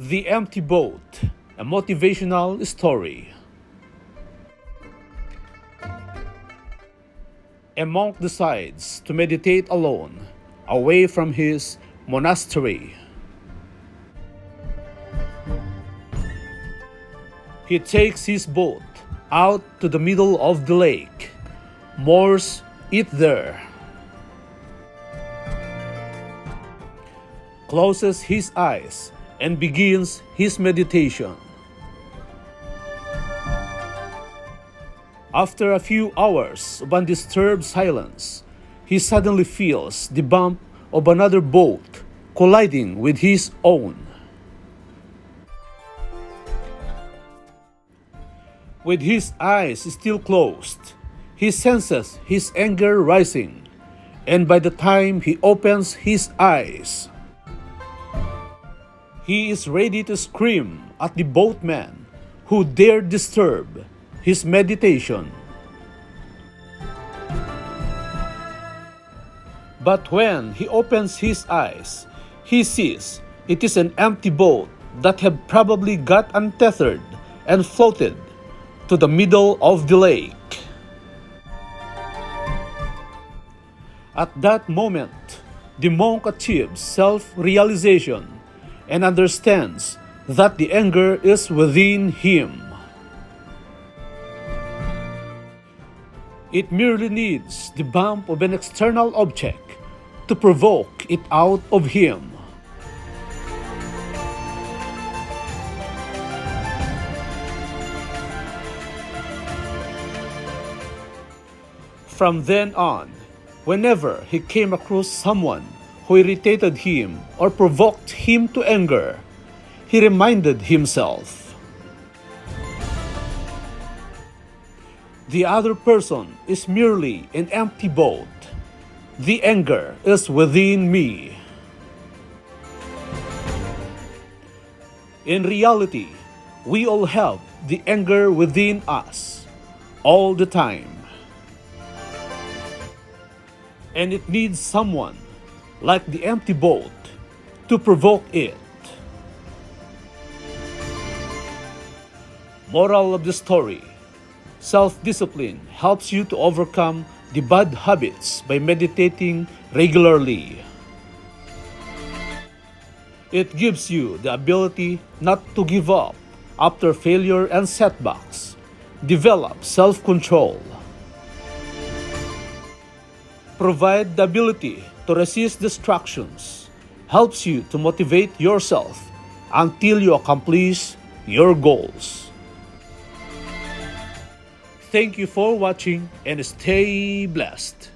The Empty Boat, a Motivational Story. A monk decides to meditate alone, away from his monastery. He takes his boat out to the middle of the lake, moors it there, closes his eyes, and begins his meditation. After a few hours of undisturbed silence, he suddenly feels the bump of another boat colliding with his own. With his eyes still closed, he senses his anger rising, and by the time he opens his eyes, he is ready to scream at the boatman who dared disturb his meditation. But when he opens his eyes, he sees it is an empty boat that had probably got untethered and floated to the middle of the lake. At that moment, the monk achieves self-realization and understands that the anger is within him. It merely needs the bump of an external object to provoke it out of him. From then on, whenever he came across someone who irritated him or provoked him to anger, he reminded himself, the other person is merely an empty boat. The anger is within me. In reality, we all have the anger within us all the time. And it needs someone like the empty boat to provoke it. Moral of the story: self-discipline helps you to overcome the bad habits by meditating regularly. It gives you the ability not to give up after failure and setbacks. Develop self-control. Provide the ability to resist distractions. Helps you to motivate yourself until you accomplish your goals. Thank you for watching and stay blessed.